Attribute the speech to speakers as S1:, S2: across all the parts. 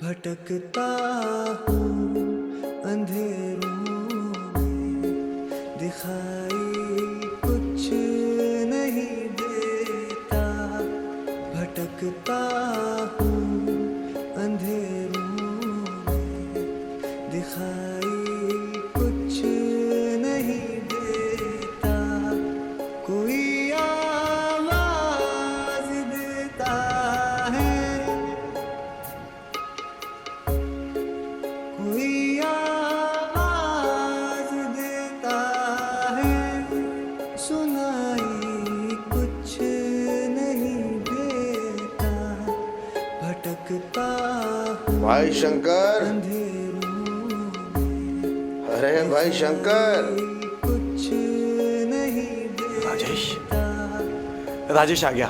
S1: भटकता हूँ अंधेरों में, दिखाई कुछ नहीं देता। भटकता हूँ अंधेरों में, दिखाई कुछ नहीं देता। कोई आवाज देता है, कोई आवाज देता है, सुनाई कुछ नहीं देता। भटकता
S2: भाई शंकर, अरे भाई शंकर।
S1: कुछ नहीं देता।
S3: राजेश आ गया।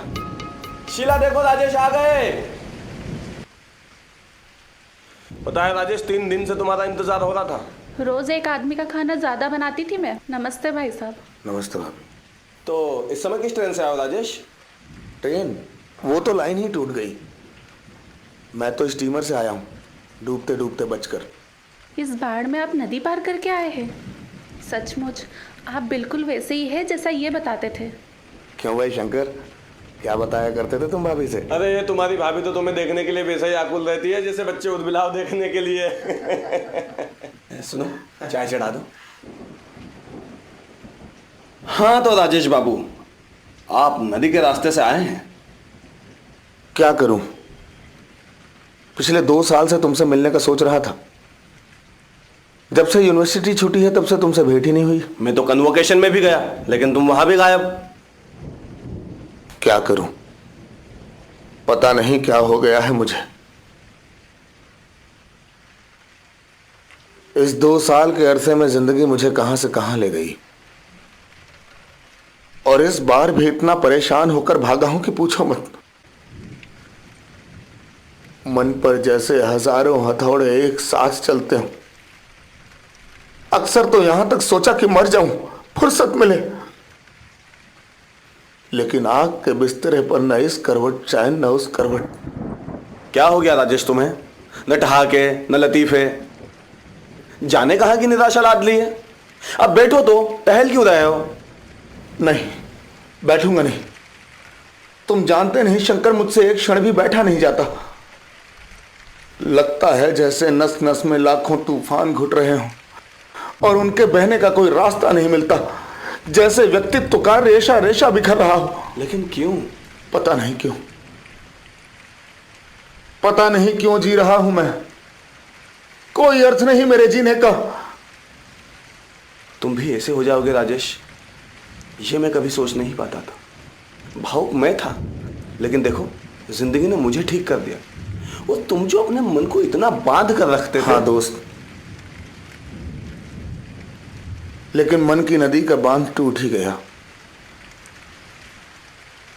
S3: शीला देखो, राजेश आ गए। पता है राजेश, 3 दिन से तुम्हारा इंतजार हो रहा था।
S4: रोज एक आदमी का खाना ज्यादा बनाती थी मैं। नमस्ते भाई साहब।
S2: नमस्ते भाभी।
S3: तो इस समय किस ट्रेन से आओ राजेश?
S2: ट्रेन? वो तो लाइन ही टूट गई। मैं तो स्टीमर से आया हूँ, डूबते डूबते बचकर।
S4: इस बाढ़ में आप नदी पार करके आए हैं? सचमुच आप बिल्कुल वैसे ही है जैसा ये बताते थे।
S2: क्यों भाई शंकर, क्या बताया करते थे तुम भाभी से?
S3: अरे ये तुम्हारी भाभी तो तुम्हें देखने के लिए वैसा ही आकुल रहती है जैसे बच्चे उदबिलाव देखने के लिए। सुनो, चाय चढ़ा दो। हाँ तो राजेश बाबू, आप नदी के रास्ते से आए हैं?
S2: क्या करूं, पिछले 2 साल से तुमसे मिलने का सोच रहा था। जब से यूनिवर्सिटी छूटी है तब से तुमसे भेंट ही नहीं हुई।
S3: मैं तो कन्वोकेशन में भी गया, लेकिन तुम वहां भी गायब।
S2: क्या करूं, पता नहीं क्या हो गया है मुझे। इस 2 साल के अरसे में जिंदगी मुझे कहां से कहां ले गई, और इस बार भी इतना परेशान होकर भागा हूं कि पूछो मत। मन पर जैसे हजारों हथौड़े एक साथ चलते हों। अक्सर तो यहां तक सोचा कि मर जाऊं, फुर्सत मिले, लेकिन आग के बिस्तरे पर न इस करवट चैन न उस करवट।
S3: क्या हो गया राजेश तुम्हें? न ठहाके न लतीफे, जाने कहा कि निराशा लाद ली है। अब बैठो तो, टहल क्यों रहे हो?
S2: नहीं, बैठूंगा नहीं। तुम जानते नहीं शंकर, मुझसे एक क्षण भी बैठा नहीं जाता। लगता है जैसे नस नस में लाखों तूफान घुट रहे हों और उनके बहने का कोई रास्ता नहीं मिलता। जैसे व्यक्तित्व का रेशा रेशा बिखर रहा हो।
S3: लेकिन क्यों?
S2: पता नहीं क्यों, पता नहीं क्यों जी रहा हूं मैं। कोई अर्थ नहीं मेरे जीने का।
S3: तुम भी ऐसे हो जाओगे राजेश, ये मैं कभी सोच नहीं पाता था। भावुक मैं था, लेकिन देखो जिंदगी ने मुझे ठीक कर दिया। वो तुम जो अपने मन को इतना बांध कर रखते थे।
S2: हाँ दोस्त, लेकिन मन की नदी का बांध टूट ही गया,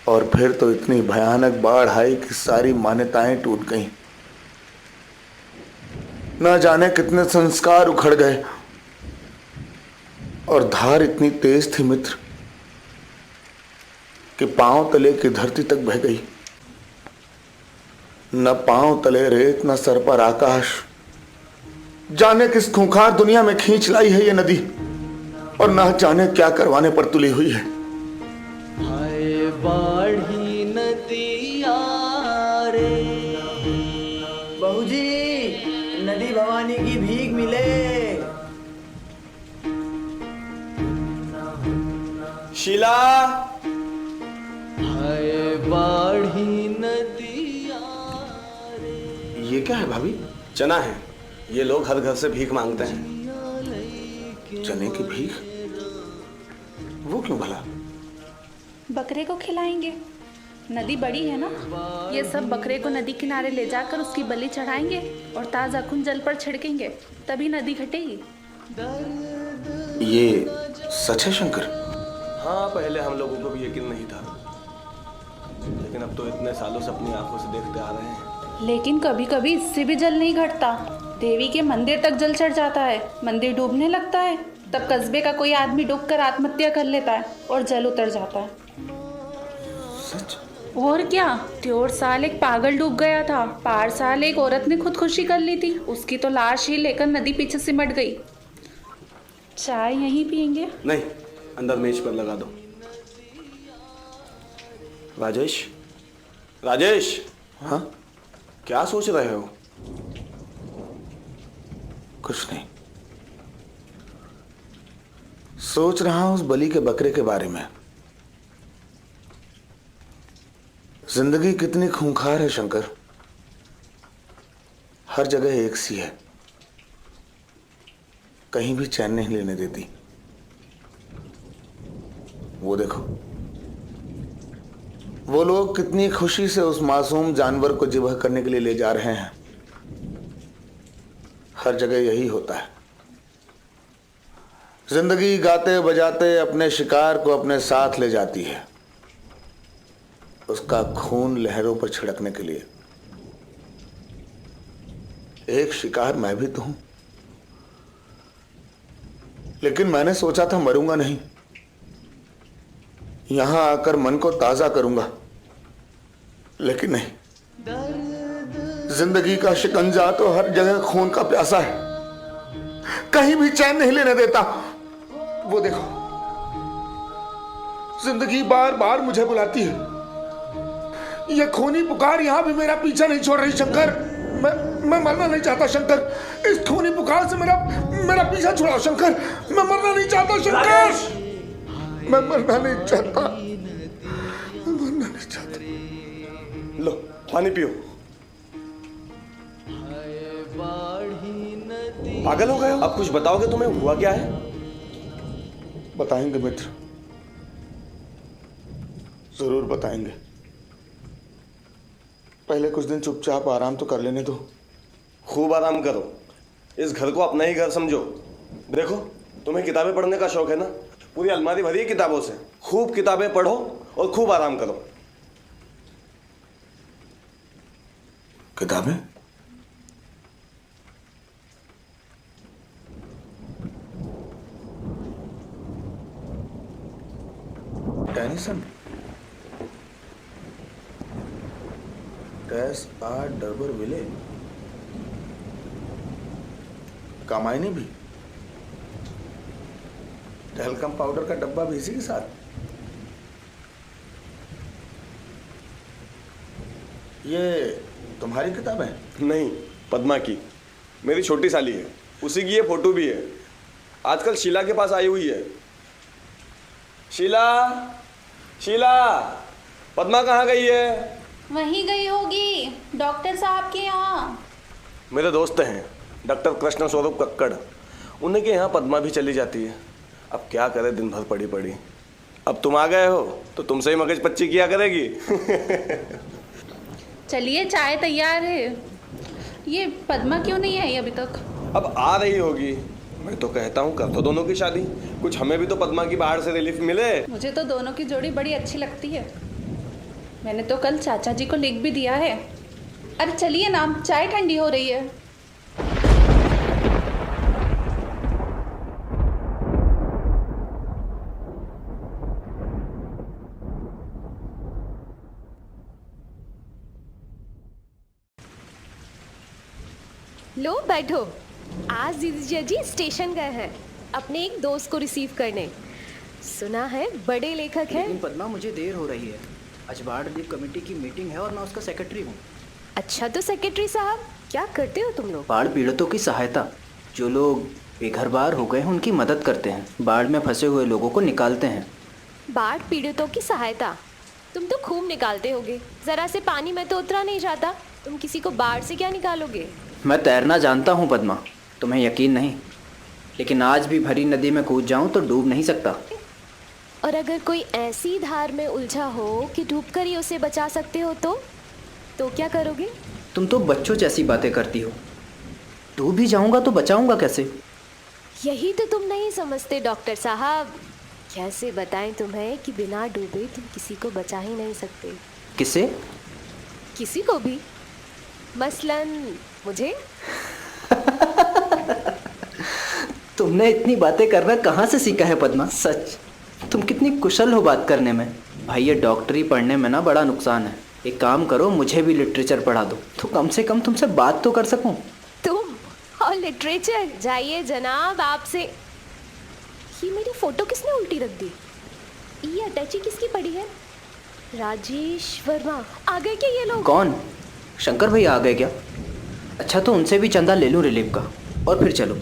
S2: और फिर तो इतनी भयानक बाढ़ आई कि सारी मान्यताएं टूट गईं। न जाने कितने संस्कार उखड़ गए, और धार इतनी तेज थी मित्र कि पांव तले की धरती तक बह गई। न पांव तले रेत, न सर पर आकाश। जाने किस खूंखार दुनिया में खींच लाई है ये नदी, और न जाने क्या करवाने पर तुली हुई है।
S1: हाय बाढ़ी नदिया रे, बहू जी नदी भवानी की भीख मिले।
S3: शीला,
S1: हाय बाढ़ी नदिया रे।
S2: ये क्या है भाभी?
S3: चना है। ये लोग हर घर से भीख मांगते हैं।
S2: चने की भीख? वो क्यों भला?
S4: बकरे को खिलाएंगे। नदी बड़ी है ना, ये सब बकरे को नदी किनारे ले जाकर उसकी बलि चढ़ाएंगे और ताज़ा खून जल पर छिड़केंगे, तभी नदी घटेगी।
S2: ये सच है शंकर?
S3: हाँ, पहले हम लोगों को भी यकीन नहीं था, लेकिन अब तो इतने सालों से अपनी आंखों से देखते आ रहे हैं।
S4: लेकिन कभी कभी इससे भी जल नहीं घटता। देवी के मंदिर तक जल चढ़ जाता है, मंदिर डूबने लगता है, तब कस्बे का कोई आदमी डूबकर आत्महत्या कर लेता है और जल उतर जाता है।
S2: सच?
S4: और क्या, त्योर साल एक पागल डूब गया था, पार साल एक औरत ने खुदकुशी कर ली थी, उसकी तो लाश ही लेकर नदी पीछे सिमट गई। चाय यहीं पियेंगे?
S3: नहीं, अंदर मेज पर लगा दो। राजेश, राजेश।
S2: हाँ,
S3: क्या सोच रहे हो?
S2: कुछ नहीं, सोच रहा हूं उस बलि के बकरे के बारे में। जिंदगी कितनी खूंखार है शंकर, हर जगह एक सी है, कहीं भी चैन नहीं लेने देती। वो देखो, वो लोग कितनी खुशी से उस मासूम जानवर को ज़िबह करने के लिए ले जा रहे हैं। हर जगह यही होता है। जिंदगी गाते बजाते अपने शिकार को अपने साथ ले जाती है, उसका खून लहरों पर छिड़कने के लिए। एक शिकार मैं भी तो हूं, लेकिन मैंने सोचा था मरूंगा नहीं, यहां आकर मन को ताजा करूंगा, लेकिन नहीं। जिंदगी का शिकंजा तो हर जगह खून का प्यासा है, कहीं भी चैन नहीं लेने देता। वो देखो, जिंदगी बार बार मुझे बुलाती है। ये खूनी पुकार यहां भी मेरा पीछा नहीं छोड़ रही शंकर। मैं मरना नहीं चाहता शंकर, इस खूनी पुकार से मेरा पीछा छुड़ाओ शंकर। मैं मरना नहीं चाहता शंकर, मैं मरना नहीं चाहता, मैं मरना नहीं चाहता।
S3: लो पानी पियो। पागल हो गए हो? अब कुछ बताओगे तुम्हें हुआ क्या है?
S2: बताएंगे मित्र, जरूर बताएंगे। पहले कुछ दिन चुपचाप आराम तो कर लेने दो।
S3: खूब आराम करो, इस घर को अपना ही घर समझो। देखो, तुम्हें किताबें पढ़ने का शौक है ना, पूरी अलमारी भरी है किताबों से। खूब किताबें पढ़ो और खूब आराम करो।
S2: किताबें? टेनिसन, टेस आर डरबर विले, कामायनी भी, टहलकम पाउडर का डब्बा भी इसी के साथ। ये तुम्हारी किताब है?
S3: नहीं, पद्मा की, मेरी छोटी साली है, उसी की ये फोटो भी है। आजकल शीला के पास आई हुई है। शीला, शीला, पद्मा कहाँ गई है?
S4: वहीं गई होगी, डॉक्टर साहब के यहाँ।
S3: मेरे दोस्त हैं डॉक्टर कृष्ण स्वरूप कक्कड़, उन्हीं के यहाँ पद्मा भी चली जाती है। अब क्या करे, दिन भर पड़ी पड़ी। अब तुम आ गए हो तो तुमसे ही मगज पच्ची किया करेगी।
S4: चलिए, चाय तैयार है। ये पद्मा क्यों नहीं आई अभी तक?
S3: अब आ रही होगी। मैं तो कहता हूँ कर दो दोनों की शादी, कुछ हमें भी तो पद्मा की बाहर से रिलीफ मिले।
S4: मुझे तो दोनों की जोड़ी बड़ी अच्छी लगती है। मैंने तो कल चाचा जी को लिख भी दिया है। अरे चलिए ना, चाय ठंडी हो रही है।
S5: लो बैठो। आज दीदी जी स्टेशन गए हैं अपने एक दोस्त को रिसीव करने। सुना है बड़े लेखक हैं।
S6: लेकिन पद्मा, मुझे देर हो रही है। आज बाढ़ द्वीप कमेटी की मीटिंग है और मैं उसका सेक्रेटरी हूँ।
S5: अच्छा, तो सेक्रेटरी साहब क्या करते हो तुम लोग?
S6: बाढ़ पीड़ितों की सहायता, जो लोग बेघर बार हो गए हैं उनकी मदद करते हैं, बाढ़ में फंसे हुए लोगों को निकालते हैं।
S5: बाढ़ पीड़ितों की सहायता? तुम तो खूब निकालते होगे। जरा से पानी में तो उतरा नहीं जाता, तुम किसी को बाढ़ से क्या निकालोगे?
S6: मैं तैरना जानता हूँ पद्मा, तुम्हें यकीन नहीं, लेकिन आज भी भरी नदी में कूद जाऊँ तो डूब नहीं सकता।
S5: और अगर कोई ऐसी धार में उलझा हो कि डूबकर ही उसे बचा सकते हो तो क्या करोगे?
S6: तुम तो बच्चों जैसी बातें करती हो। डूब भी जाऊँगा तो बचाऊँगा कैसे?
S5: यही तो तुम नहीं समझते डॉक्टर साहब। कैसे बताएं तुम्हें कि बिना डूबे तुम किसी को बचा ही नहीं सकते।
S6: किसे?
S5: किसी को भी, मसलन मुझे।
S6: तुमने इतनी बातें करना कहाँ से सीखा है पद्मा? सच, तुम कितनी कुशल हो बात करने में। भाई ये डॉक्टरी पढ़ने में ना बड़ा नुकसान है। एक काम करो, मुझे भी लिटरेचर पढ़ा दो तो कम से कम तुमसे बात तो कर सकूं।
S5: तुम और लिटरेचर? जाइए जनाब, आपसे। ये मेरी फोटो किसने उल्टी रख दी? ये अटैची किसकी पड़ी है? राजेश वर्मा। आ गए क्या ये लोग?
S6: कौन? शंकर भैया आ गए क्या? अच्छा तो उनसे भी चंदा ले लूं रिलीफ का और फिर चलो।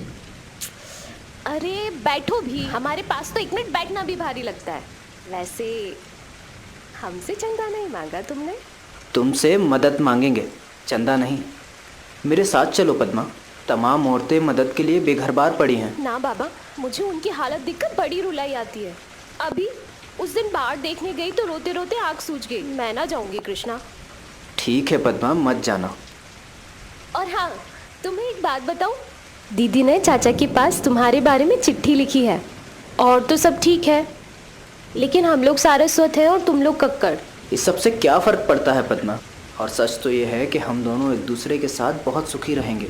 S5: अरे बैठो भी, हमारे पास तो 1 मिनट बैठना भी भारी लगता है। वैसे हमसे चंदा नहीं मांगा तुमने?
S6: तुमसे मदद मांगेंगे, चंदा नहीं। मेरे साथ चलो पद्मा, तमाम औरतें मदद के लिए बेघर-बार पड़ी हैं।
S5: ना बाबा, मुझे उनकी हालत देखकर बड़ी रुलाई आती है। अभी उस दिन बाढ़ देखने गई तो रोते रोते आँख सूज गई। मैं ना जाऊंगी कृष्णा।
S6: ठीक है पद्मा, मत जाना।
S5: और हाँ, तुम्हें एक बात बताऊं? दीदी ने चाचा के पास तुम्हारे बारे में चिट्ठी लिखी है। और तो सब ठीक है, लेकिन हम लोग सारस्वत हैं और तुम लोग कक्कड़।
S6: इस सबसे क्या फ़र्क पड़ता है पद्मा? और सच तो ये है कि हम दोनों एक दूसरे के साथ बहुत सुखी रहेंगे।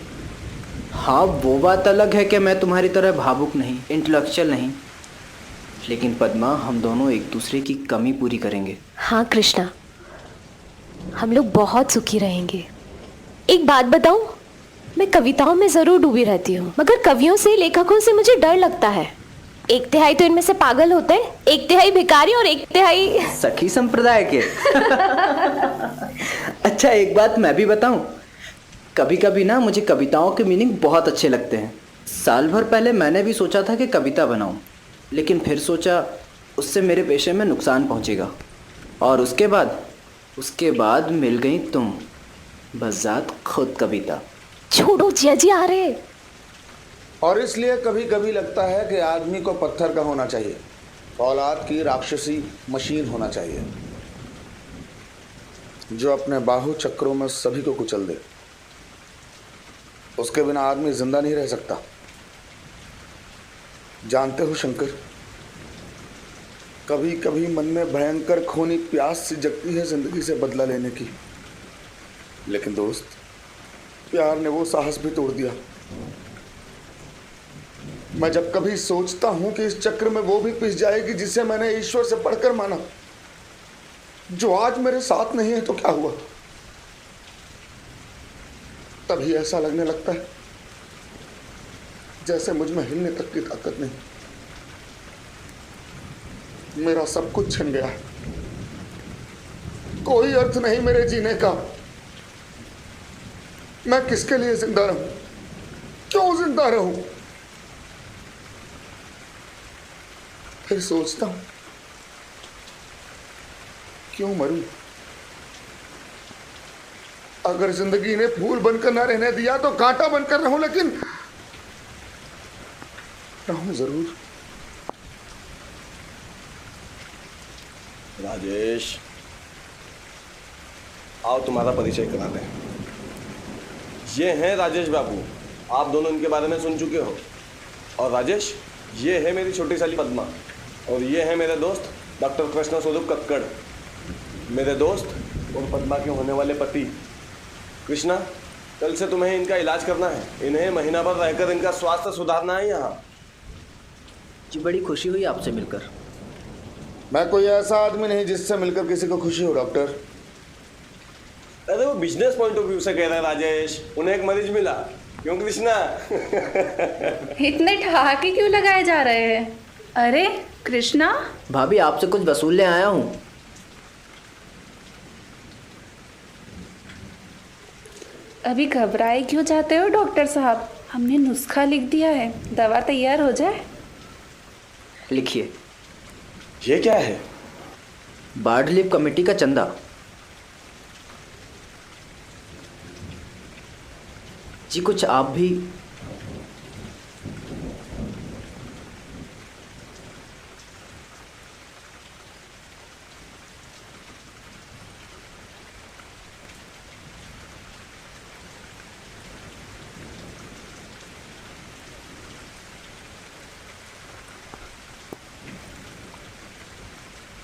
S6: हाँ, वो बात अलग है कि मैं तुम्हारी तरह भावुक नहीं, इंटेलेक्चुअल नहीं, लेकिन पद्मा हम दोनों एक दूसरे की कमी पूरी करेंगे।
S5: हाँ कृष्णा, हम लोग बहुत सुखी रहेंगे। एक बात बताऊं, मैं कविताओं में ज़रूर डूबी रहती हूँ, मगर कवियों से, लेखकों से मुझे डर लगता है। 1/3 तो इनमें से पागल होते हैं, 1/3 भिखारी और 1/3
S6: सखी संप्रदाय के। अच्छा एक बात मैं भी बताऊं, कभी कभी ना मुझे कविताओं के मीनिंग बहुत अच्छे लगते हैं। साल भर पहले मैंने भी सोचा था कि कविता बनाऊं, लेकिन फिर सोचा उससे मेरे पेशे में नुकसान पहुंचेगा। और उसके बाद मिल गई तुम, बज़ात खुद कविता।
S5: छोड़ो जिया जी, आ रहे।
S2: और इसलिए कभी कभी लगता है कि आदमी को पत्थर का होना चाहिए, औलाद की राक्षसी मशीन होना चाहिए, जो अपने बाहु चक्रों में सभी को कुचल दे। उसके बिना आदमी जिंदा नहीं रह सकता। जानते हो शंकर, कभी कभी मन में भयंकर खूनी प्यास सी जगती है जिंदगी से बदला लेने की। लेकिन दोस्त, प्यार ने वो साहस भी तोड़ दिया। मैं जब कभी सोचता हूं कि इस चक्र में वो भी पिस जाएगी जिसे मैंने ईश्वर से बढ़कर माना, जो आज मेरे साथ नहीं है, तो क्या हुआ? तभी ऐसा लगने लगता है जैसे मुझ में हिलने तक की ताकत नहीं। मेरा सब कुछ छिन गया है, कोई अर्थ नहीं मेरे जीने का। मैं किसके लिए जिंदा रहूं? क्यों जिंदा रहूं? फिर सोचता हूं, क्यों मरूं? अगर जिंदगी ने फूल बनकर ना रहने दिया तो कांटा बनकर रहूं, लेकिन रहूं जरूर।
S3: राजेश, आओ तुम्हारा परिचय करा दें। ये हैं राजेश बाबू, आप दोनों इनके बारे में सुन चुके हो। और राजेश, ये है मेरी छोटी साली पद्मा, और ये है मेरे दोस्त डॉक्टर कृष्णा स्वरूप कक्कड़, मेरे दोस्त और पद्मा के होने वाले पति। कृष्णा, कल से तुम्हें इनका इलाज करना है। इन्हें महीना भर रहकर इनका स्वास्थ्य सुधारना है यहाँ।
S6: जी बड़ी खुशी हुई आपसे मिलकर।
S2: मैं कोई ऐसा आदमी नहीं जिससे मिलकर किसी को खुशी हो डॉक्टर।
S3: अरे वो बिजनेस पॉइंट ऑफ व्यू से कह रहा है राजेश, उन्हें एक मरीज मिला। क्यों कृष्णा?
S4: इतने ठहाके क्यों लगाए जा रहे हैं? अरे कृष्णा,
S6: भाभी आपसे कुछ वसूलने आया हूँ।
S4: अभी घबराए क्यों जाते हो डॉक्टर साहब? हमने नुस्खा लिख दिया है, दवा तैयार हो जाए।
S6: लिखिए।
S3: ये क्या है?
S6: बाढ़ रिलीफ कमेटी का चंदा। जी कुछ आप भी।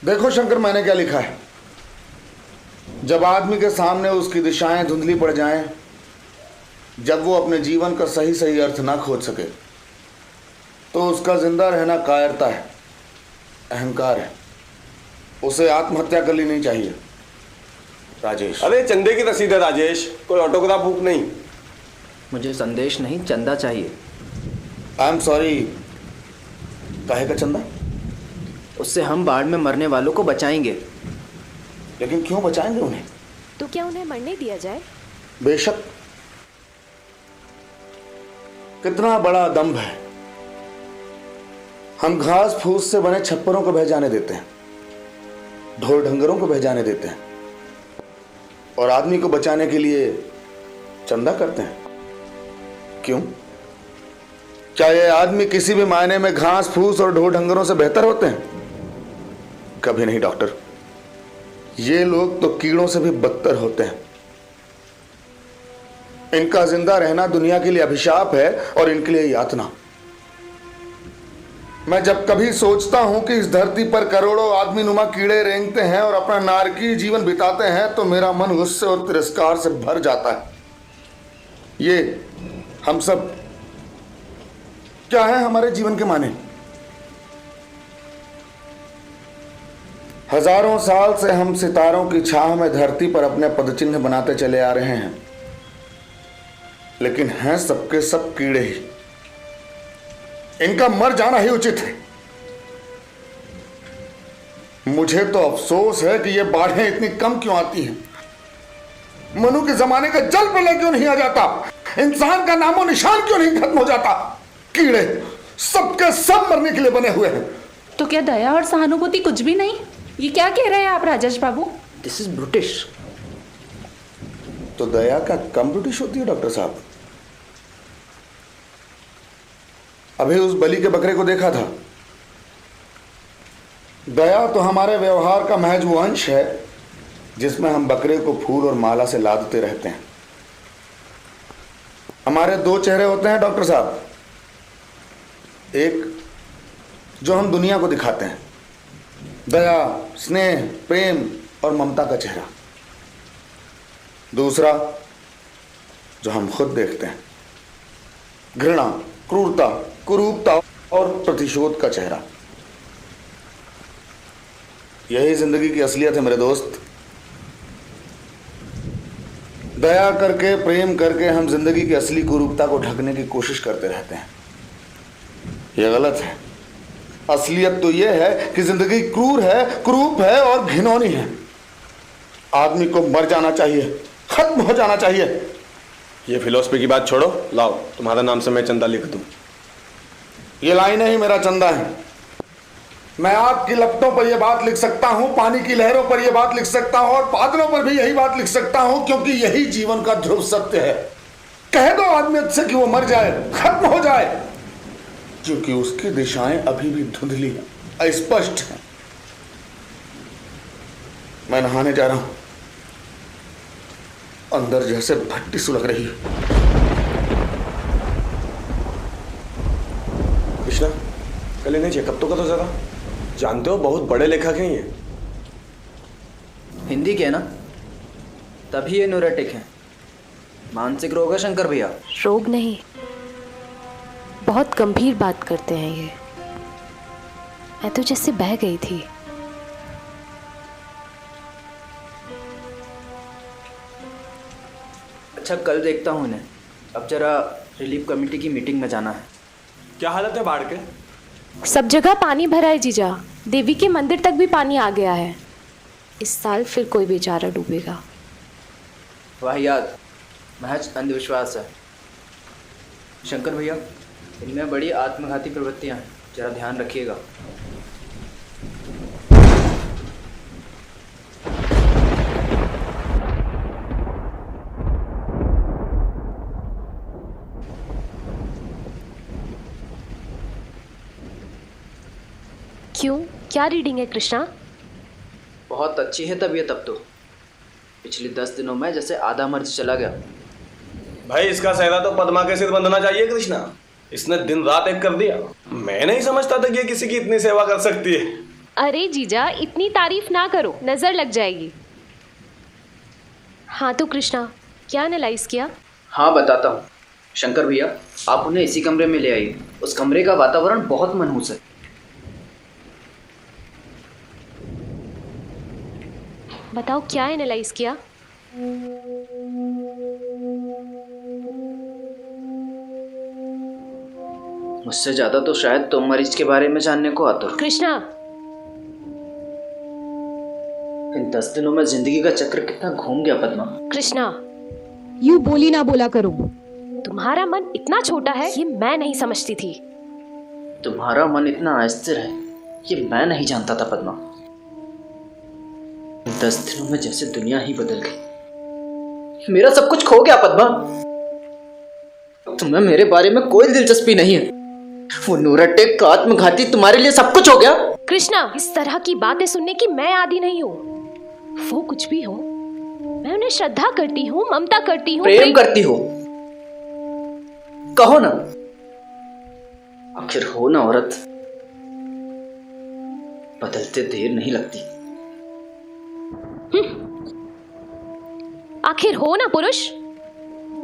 S2: देखो शंकर, मैंने क्या लिखा है। जब आदमी के सामने उसकी दिशाएं धुंधली पड़ जाएं, जब वो अपने जीवन का सही सही अर्थ ना खोज सके, तो उसका जिंदा रहना कायरता है, अहंकार है। उसे आत्महत्या कर लेनी चाहिए राजेश।
S3: अरे चंदे की रसीद है राजेश, कोई ऑटोग्राफ बुक नहीं।
S6: मुझे संदेश नहीं, चंदा चाहिए।
S2: आई एम सॉरी, काहे का चंदा?
S6: उससे हम बाढ़ में मरने वालों को बचाएंगे।
S2: लेकिन क्यों बचाएंगे उन्हें?
S5: तो क्या उन्हें मरने दिया जाए?
S2: बेशक। कितना बड़ा दम्भ है। हम घास फूस से बने छप्परों को बह जाने देते हैं, ढोर ढंगरों को बह जाने देते हैं, और आदमी को बचाने के लिए चंदा करते हैं। क्यों? क्या ये आदमी किसी भी मायने में घास फूस और ढोर ढंगरों से बेहतर होते हैं? कभी नहीं डॉक्टर, ये लोग तो कीड़ों से भी बदतर होते हैं। इनका जिंदा रहना दुनिया के लिए अभिशाप है और इनके लिए यातना। मैं जब कभी सोचता हूं कि इस धरती पर करोड़ों आदमी नुमा कीड़े रेंगते हैं और अपना नारकीय जीवन बिताते हैं तो मेरा मन गुस्से और तिरस्कार से भर जाता है। ये हम सब क्या है हमारे जीवन के माने? हजारों साल से हम सितारों की छाह में धरती पर अपने पदचिन्ह बनाते चले आ रहे हैं, लेकिन हैं सबके सब कीड़े ही। इनका मर जाना ही उचित है। मुझे तो अफसोस है कि ये बाढ़ें इतनी कम क्यों आती हैं। मनु के जमाने का जल प्रलय क्यों नहीं आ जाता? इंसान का नामो निशान क्यों नहीं खत्म हो जाता? कीड़े सबके सब मरने के लिए बने हुए हैं।
S4: तो क्या दया और सहानुभूति कुछ भी नहीं? ये क्या कह रहे हैं आप Rajesh Babu?
S6: This is British.
S2: तो दया का कम ब्रिटिश होती है डॉक्टर साहब? अभी उस बलि के बकरे को देखा था। दया तो हमारे व्यवहार का महज वो अंश है जिसमें हम बकरे को फूल और माला से लादते रहते हैं। हमारे दो चेहरे होते हैं डॉक्टर साहब, एक जो हम दुनिया को दिखाते हैं, दया, स्नेह, प्रेम और ममता का चेहरा। दूसरा जो हम खुद देखते हैं, घृणा, क्रूरता, कुरूपता और प्रतिशोध का चेहरा। यही जिंदगी की असलियत है मेरे दोस्त। दया करके, प्रेम करके हम जिंदगी की असली कुरूपता को ढकने की कोशिश करते रहते हैं। यह गलत है। असलियत तो यह है कि जिंदगी क्रूर है, क्रूप है और घिनौनी है। आदमी को मर जाना चाहिए, खत्म हो जाना चाहिए।
S3: ये फिलोसफी की बात छोड़ो, लाओ तुम्हारा नाम से मैं चंदा लिख दूं।
S2: ये लाइनें ही मेरा चंदा है। मैं आपकी लपटों पर यह बात लिख सकता हूं, पानी की लहरों पर यह बात लिख सकता हूं और बादलों पर भी यही बात लिख सकता हूं, क्योंकि यही जीवन का ध्रुव सत्य है। कह दो आदमी से कि वो मर जाए, खत्म हो जाए, क्योंकि उसकी दिशाएं अभी भी धुंधली हैं, अस्पष्ट हैं। मैं नहाने जा रहा हूं, अंदर जैसे भट्टी सुलग रही है।
S3: कृष्णा, कल इन्हें चेकअप तो करो जरा। जानते हो बहुत बड़े लेखक हैं ये।
S6: हिंदी के ना, तभी ये न्यूरोटिक हैं। मानसिक रोग है शंकर भैया।
S5: रोग नहीं, बहुत गंभीर बात करते हैं ये। मैं तो जैसे बह गई थी।
S6: अच्छा, कल देखता हूँ इन्हें। अब जरा रिलीफ कमेटी की मीटिंग में जाना है।
S3: क्या हालत है बाढ़ के?
S5: सब जगह पानी भरा है जीजा। देवी के मंदिर तक भी पानी आ गया है। इस साल फिर कोई बेचारा डूबेगा।
S6: वाहियात, महज अंधविश्वास है। शंकर भैया, इनमें बड़ी आत्मघाती प्रवृत्तियां हैं, जरा ध्यान रखिएगा।
S5: क्यों, क्या रीडिंग है कृष्णा?
S6: बहुत अच्छी है तबीयत अब तो। पिछले 10 दिनों में जैसे आधा मर्ज चला गया।
S3: भाई इसका सहरा तो पद्मा के सिर बंधना चाहिए कृष्णा। इसने दिन रात एक कर दिया। मैं नहीं समझता था कि ये किसी की इतनी सेवा कर सकती है।
S5: अरे जीजा, इतनी तारीफ ना करो, नजर लग जाएगी। हाँ तो कृष्णा, क्या एनालाइज किया?
S6: हाँ बताता हूँ। शंकर भैया, आप उन्हें इसी कमरे में ले आइए। उस कमरे का वातावरण बहुत मनहूस है।
S5: बताओ क्या एनालाइज किया?
S6: मुझसे ज्यादा तो शायद तुम मरीज के बारे में जानने को आतुर हो।
S5: कृष्णा,
S6: इन 10 दिनों में जिंदगी का चक्र कितना घूम गया पद्मा।
S5: कृष्णा,
S7: यूं बोली ना बोला करो।
S5: तुम्हारा मन इतना छोटा है ये मैं नहीं समझती थी।
S6: तुम्हारा मन इतना अस्थिर है ये मैं नहीं जानता था पद्मा। इन 10 दिनों में जैसे दुनिया ही बदल गई। मेरा सब कुछ खो गया पद्मा। तुम्हें मेरे बारे में कोई दिलचस्पी नहीं है। वो नूरटे का आत्मघाती तुम्हारे लिए सब कुछ हो गया।
S5: कृष्णा, इस तरह की बातें सुनने की मैं आदी नहीं हूँ। वो कुछ भी हो, मैं उन्हें श्रद्धा करती हूँ, ममता करती हूँ,
S6: प्रेम करती हो। कहो ना, आखिर हो ना औरत। बदलते देर नहीं लगती।
S5: आखिर हो ना पुरुष।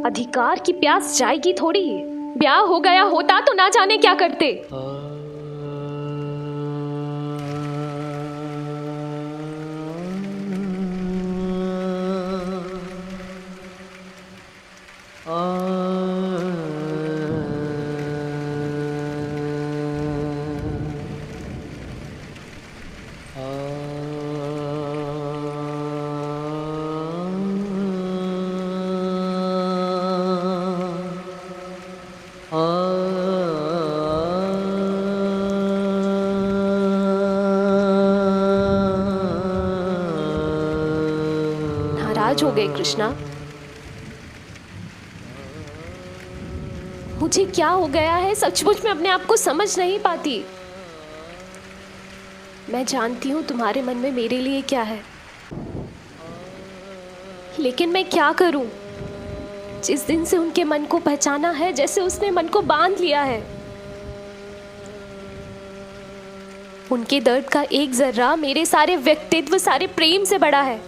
S5: अधिकार की प्यास जाएगी थोड़ी। ब्याह हो गया होता तो ना जाने क्या करते। नाराज हो गए कृष्णा? मुझे क्या हो गया है सचमुच में अपने आप को समझ नहीं पाती। मैं जानती हूँ तुम्हारे मन में मेरे लिए क्या है, लेकिन मैं क्या करूं? जिस दिन से उनके मन को पहचाना है जैसे उसने मन को बांध लिया है। उनके दर्द का एक जर्रा मेरे सारे व्यक्तित्व, सारे प्रेम से बड़ा है।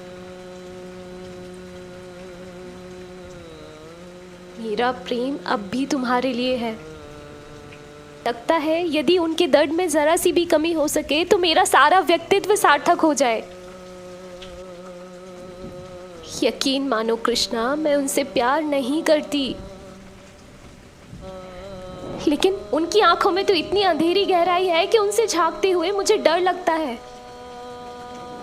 S5: मेरा प्रेम अब भी तुम्हारे लिए है। लगता है यदि उनके दर्द में जरा सी भी कमी हो सके तो मेरा सारा व्यक्तित्व सार्थक हो जाए। यकीन मानो कृष्णा, मैं उनसे प्यार नहीं करती, लेकिन उनकी आंखों में तो इतनी अंधेरी गहराई है कि उनसे झांकते हुए मुझे डर लगता है।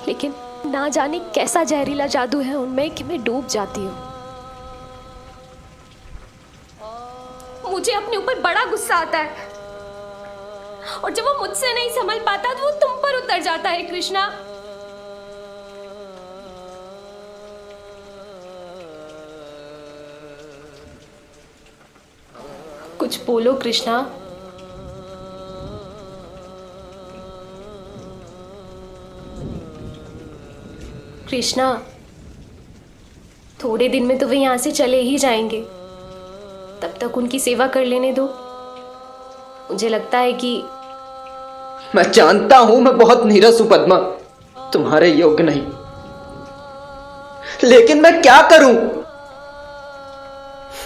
S5: लेकिन ना जाने कैसा जहरीला जादू है उनमें कि मैं डूब जाती हूँ। मुझे अपने ऊपर बड़ा गुस्सा आता है और जब वो मुझसे नहीं संभल पाता तो वो तुम पर उतर जाता है कृष्णा। कुछ बोलो कृष्णा। कृष्णा, थोड़े दिन में तो वे यहां से चले ही जाएंगे, तब तक उनकी सेवा कर लेने दो। मुझे लगता है कि
S6: मैं जानता हूं मैं बहुत नीरस हूं पद्मा, तुम्हारे योग्य नहीं, लेकिन मैं क्या करूं?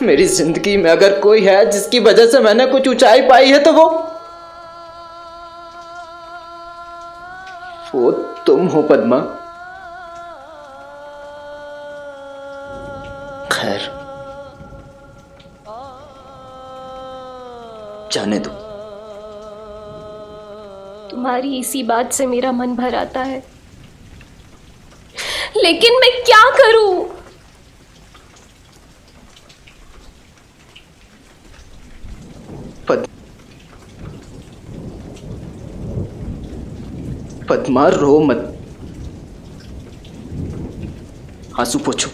S6: मेरी जिंदगी में अगर कोई है जिसकी वजह से मैंने कुछ ऊंचाई पाई है तो वो तुम हो पद्मा। खैर, जाने दो।
S5: तुम्हारी इसी बात से मेरा मन भर आता है, लेकिन मैं क्या करूं?
S6: पद्मा, रो मत, आंसू पोछो।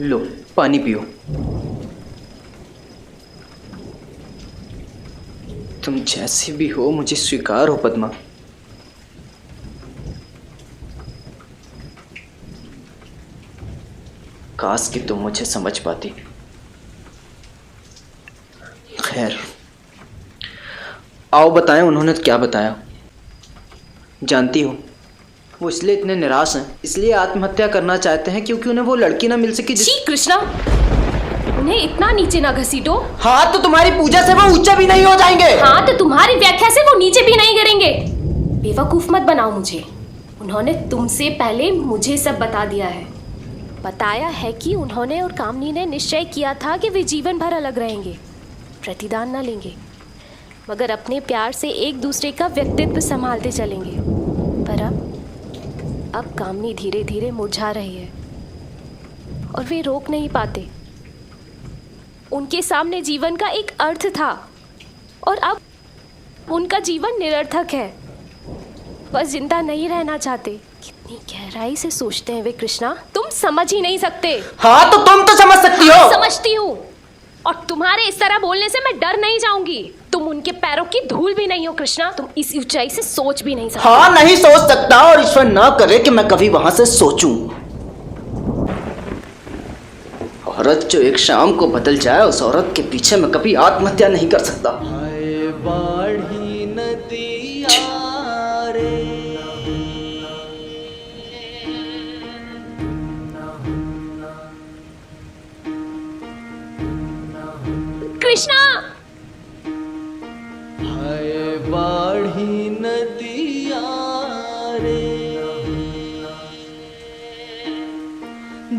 S6: लो, पानी पियो। तुम जैसी भी हो मुझे स्वीकार हो पद्मा। काश कि तुम मुझे समझ पाती। खैर, आओ बताएं उन्होंने क्या बताया। जानती हो, वो इसलिए इतने निराश हैं, इसलिए आत्महत्या करना चाहते हैं क्योंकि उन्हें वो लड़की ना मिल सकी
S5: जी कृष्णा, उन्हें इतना नीचे ना घसीटो।
S6: हाँ तो तुम्हारी पूजा से वो ऊंचे भी नहीं हो जाएंगे।
S5: हाँ तो तुम्हारी व्याख्या से वो नीचे भी नहीं गिरेंगे। बेवकूफ मत बनाओ मुझे। उन्होंने तुमसे पहले मुझे सब बता दिया है। बताया है कि उन्होंने और कामनी ने निश्चय किया था कि वे जीवन भर अलग रहेंगे, प्रतिदान न लेंगे, मगर अपने प्यार से एक दूसरे का व्यक्तित्व संभालते चलेंगे। पर अब कामनी धीरे धीरे मुरझा रही है और वे रोक नहीं पाते। उनके सामने जीवन का एक अर्थ था और अब उनका जीवन निरर्थक है। बस जिंदा नहीं रहना चाहते। कितनी गहराई से सोचते हैं वे कृष्णा, तुम समझ ही नहीं सकते।
S6: हाँ तो तुम तो समझ सकती हो।
S5: समझती हूँ, और तुम्हारे इस तरह बोलने से मैं डर नहीं जाऊंगी। तुम उनके पैरों की धूल भी नहीं हो कृष्णा, तुम इस ऊंचाई से सोच भी नहीं सकते।
S6: हाँ नहीं सोच सकता, और ईश्वर ना करे कि मैं कभी वहां से सोचूं। औरत जो एक शाम को बदल जाए, उस औरत के पीछे मैं कभी आत्महत्या नहीं कर सकता।
S1: हाय बाढ़ी नदिया रे,
S5: कृष्णा,
S1: हाय बाढ़ी नदिया रे,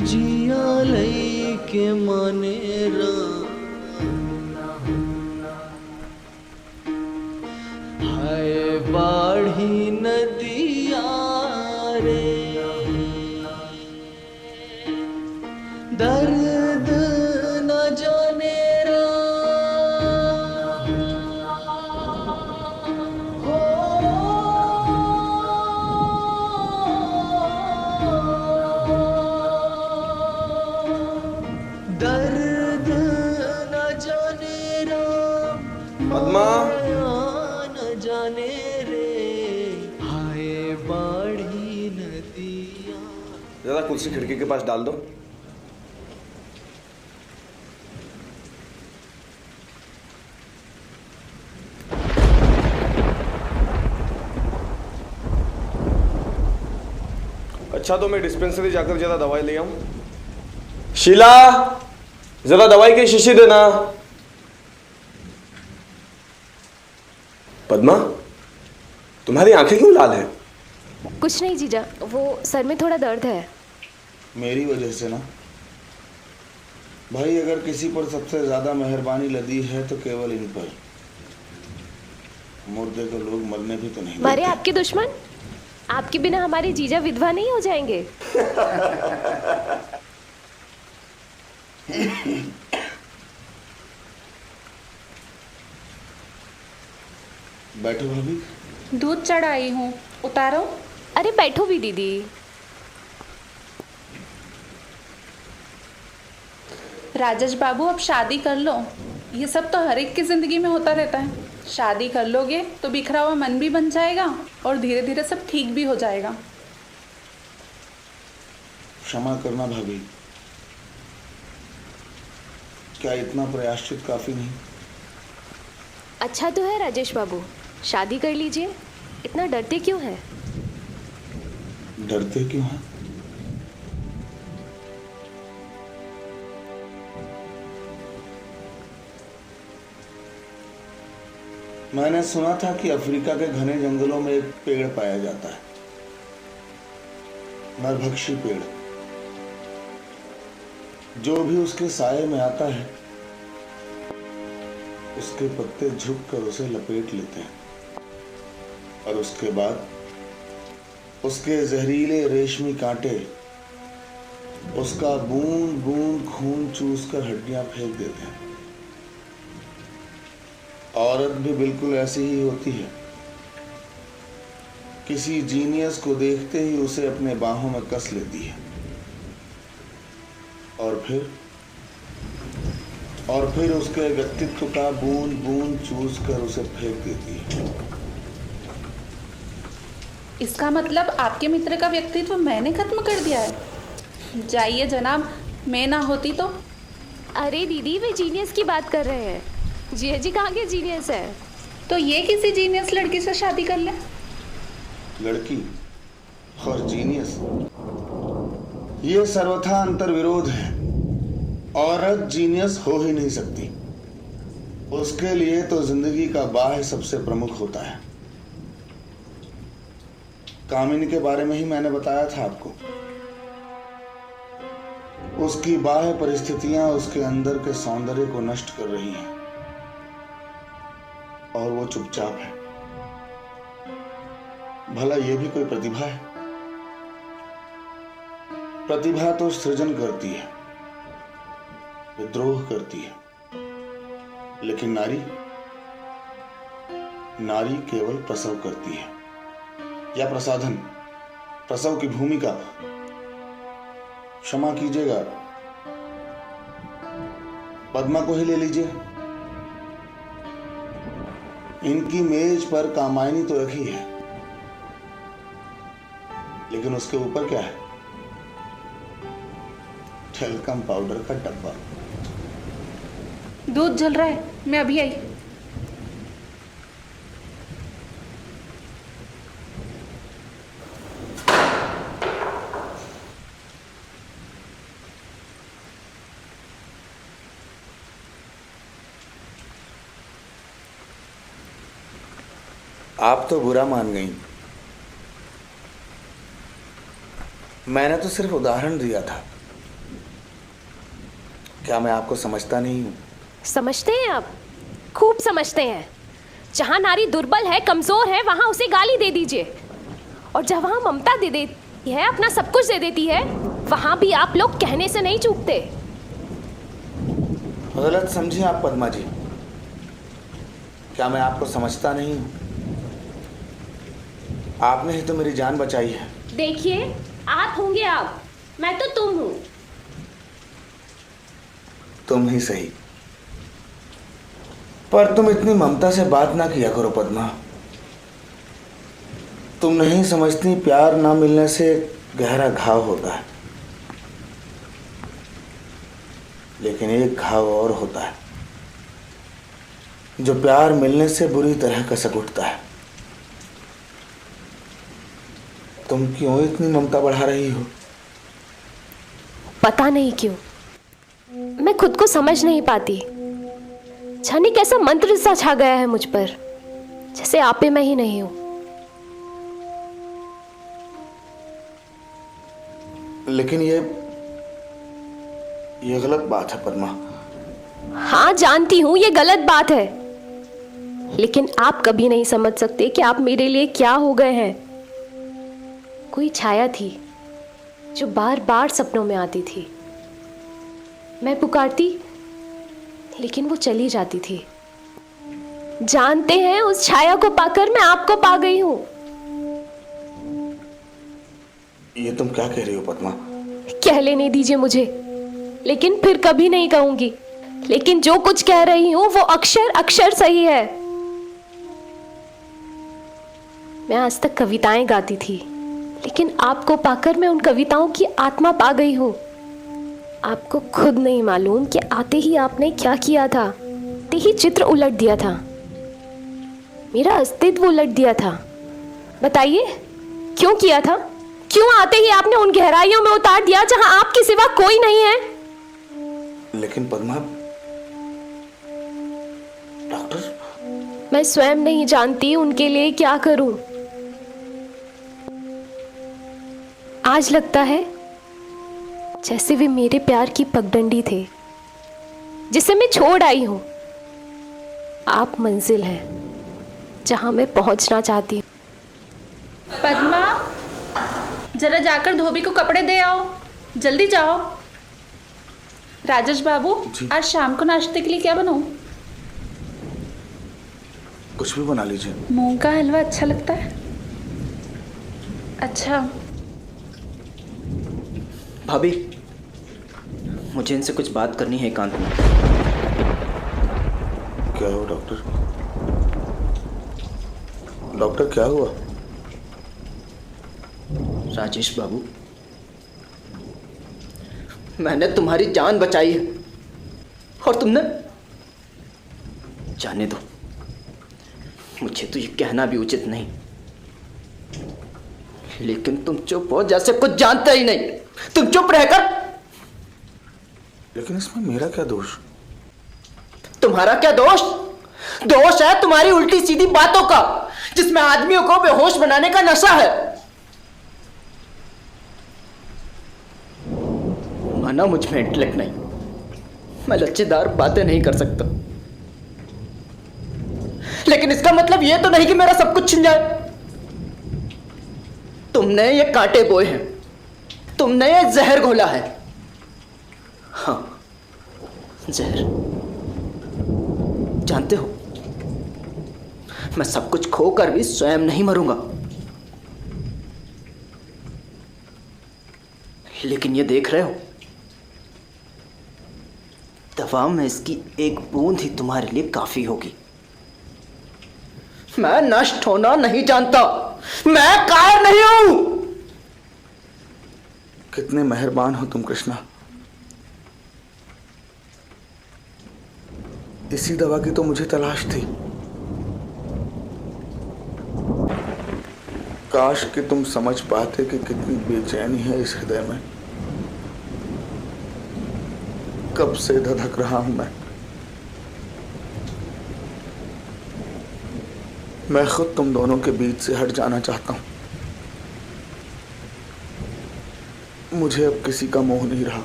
S1: जिया लई के माने हाय बाढ़ी नदिया रे, दर्द न जाने दर्द न जाने राम,
S3: पद्मा,
S1: न जाने रे, हाय बाढ़ी नदिया।
S3: जरा कुर्सी खिड़की के पास डाल दो। अच्छा तो मैं डिस्पेंसरी जाकर जरा दवाई ले आऊं। शीला, जरा दवाई की शीशी देना। पद्मा, तुम्हारी आंखें क्यों लाल हैं?
S5: कुछ नहीं जीजा, वो सर में थोड़ा दर्द है।
S2: मेरी वजह से ना भाई, अगर किसी पर सबसे ज्यादा मेहरबानी लदी है तो केवल इन पर। मुर्दे को लोग मरने भी तो नहीं
S5: मरे
S2: देते।
S5: आपके दुश्मन? आपके बिना हमारे जीजा विधवा नहीं हो जाएंगे।
S2: बैठो भाभी।
S4: दूध चढ़ाई हूँ, उतारो।
S5: अरे बैठो भी दीदी।
S4: राजेश बाबू अब शादी कर लो। ये सब तो हर एक की जिंदगी में होता रहता है। शादी कर लोगे तो बिखरा हुआ मन भी बन जाएगा और धीरे धीरे सब ठीक भी हो जाएगा।
S2: क्षमा करना भाभी, क्या इतना प्रायश्चित काफी नहीं?
S5: अच्छा तो है राजेश बाबू, शादी कर लीजिए। इतना डरते क्यों हैं?
S2: डरते क्यों हैं? मैंने सुना था कि अफ्रीका के घने जंगलों में एक पेड़ पाया जाता है, नरभक्षी पेड़। जो भी उसके साये में आता है उसके पत्ते झुककर उसे लपेट लेते हैं और उसके बाद उसके जहरीले रेशमी कांटे उसका बूंद बूंद खून चूसकर हड्डियां फेंक देते हैं। औरत भी बिल्कुल ऐसी ही होती है। किसी जीनियस को देखते ही उसे अपने बाहों में कस लेती है और फिर उसके व्यक्तित्व का बूंद बूंद चूस कर उसे फेंक देती है।
S4: इसका मतलब आपके मित्र का व्यक्तित्व मैंने खत्म कर दिया है। जाइए जनाब, मैं ना होती तो।
S5: अरे दीदी, वे जीनियस की बात कर रहे हैं। जिया जी कहाँ के जीनियस है?
S4: तो ये किसी जीनियस लड़की से शादी कर ले।
S2: लड़की और जीनियस, ये सर्वथा अंतर विरोध है। औरत जीनियस हो ही नहीं सकती। उसके लिए तो जिंदगी का बाह्य सबसे प्रमुख होता है। कामिनी के बारे में ही मैंने बताया था आपको। उसकी बाह्य परिस्थितियां उसके अंदर के सौंदर्य को नष्ट कर रही हैं और वो चुपचाप है। भला ये भी कोई प्रतिभा है? प्रतिभा तो सृजन करती है, विद्रोह करती है, लेकिन नारी केवल प्रसव करती है या प्रसाधन। प्रसव की भूमिका, क्षमा कीजिएगा, पद्मा को ही ले लीजिए। इनकी मेज पर कामायनी तो रखी है, लेकिन उसके ऊपर क्या है? टेल्कम पाउडर का डब्बा।
S4: दूध जल रहा है, मैं अभी आई।
S2: आप तो बुरा मान गई। मैंने तो सिर्फ उदाहरण दिया था। क्या मैं आपको समझता नहीं हूं?
S5: समझते हैं आप, खूब समझते हैं। जहाँ नारी दुर्बल है, कमजोर है, वहाँ उसे गाली दे दीजिए। और जब वहाँ ममता दे देती है, अपना सब कुछ दे देती है, वहाँ भी आप लोग कहने से नहीं चूकते।
S2: गलत समझिए आप पद्मा जी। क्या मैं आपको समझता नहीं हूं? आपने ही तो मेरी जान बचाई है।
S5: देखिए, आप होंगे आप, मैं तो तुम हूँ।
S2: तुम ही सही, पर तुम इतनी ममता से बात ना किया करो पद्मा। तुम नहीं समझती, प्यार ना मिलने से गहरा घाव होता है, लेकिन एक घाव और होता है जो प्यार मिलने से बुरी तरह कसक उठता है। तुम क्यों इतनी ममता बढ़ा रही हो?
S5: पता नहीं क्यों, मैं खुद को समझ नहीं पाती। जाने कैसा मंत्र सा छा गया है मुझ पर, जैसे आपे मैं ही नहीं हूं।
S2: लेकिन ये गलत बात है पद्मा।
S5: हाँ, जानती हूं ये गलत बात है, लेकिन आप कभी नहीं समझ सकते कि आप मेरे लिए क्या हो गए हैं। कोई छाया थी जो बार बार सपनों में आती थी। मैं पुकारती, लेकिन वो चली जाती थी। जानते हैं, उस छाया को पाकर मैं आपको पा गई हूं।
S2: ये तुम क्या कह रही हो पद्मा?
S5: कह लेने दीजिए मुझे, लेकिन फिर कभी नहीं कहूंगी। लेकिन जो कुछ कह रही हूं वो अक्षर अक्षर सही है। मैं आज तक कविताएं गाती थी, लेकिन आपको पाकर मैं उन कविताओं की आत्मा पा गई हूं। आपको खुद नहीं मालूम कि आते ही आपने क्या किया था। आते ही चित्र उलट दिया था, मेरा अस्तित्व उलट दिया था। बताइए क्यों किया था? क्यों आते ही आपने उन गहराइयों में उतार दिया जहां आपके सिवा कोई नहीं है?
S2: लेकिन पद्मा, डॉक्टर,
S5: मैं स्वयं नहीं जानती उनके लिए क्या करूं। आज लगता है जैसे वे मेरे प्यार की पगडंडी थे, जिसे मैं छोड़ आई हूं। आप मंजिल है जहां मैं पहुंचना चाहती हूं।
S4: पद्मा, जरा जाकर धोबी को कपड़े दे आओ, जल्दी जाओ। राजेश बाबू, आज शाम को नाश्ते के लिए क्या बनाऊं?
S2: कुछ भी बना लीजिए।
S4: मूंग का हलवा अच्छा लगता है? अच्छा।
S6: भाभी, मुझे इनसे कुछ बात करनी है एकांत में।
S2: क्या हुआ डॉक्टर? डॉक्टर क्या हुआ?
S6: राजेश बाबू, मैंने तुम्हारी जान बचाई है और तुमने, जाने दो, मुझे तो ये कहना भी उचित नहीं, लेकिन तुम चुप हो जैसे कुछ जानते ही नहीं। तुम चुप रहकर
S3: लेकिन इसमें मेरा क्या दोष?
S6: तुम्हारा क्या दोष? दोष है तुम्हारी उल्टी सीधी बातों का, जिसमें आदमियों को बेहोश बनाने का नशा है। माना मुझ में इंटेलेक्ट नहीं, मैं लच्चेदार बातें नहीं कर सकता, लेकिन इसका मतलब यह तो नहीं कि मेरा सब कुछ छिन जाए। तुमने ये कांटे बोए हैं, तुमने ये जहर घोला है। हाँ, जहर। जानते हो, मैं सब कुछ खोकर भी स्वयं नहीं मरूंगा, लेकिन ये देख रहे हो, दवा में इसकी एक बूंद ही तुम्हारे लिए काफी होगी। मैं नष्ट होना नहीं जानता, मैं कायर नहीं हूं।
S3: कितने मेहरबान हो तुम कृष्णा। इसी दवा की तो मुझे तलाश थी। काश कि तुम समझ पाते कि कितनी बेचैनी है इस हृदय में। कब से धधक रहा हूं मैं खुद तुम दोनों के बीच से हट जाना चाहता हूं। मुझे अब किसी का मोह नहीं रहा।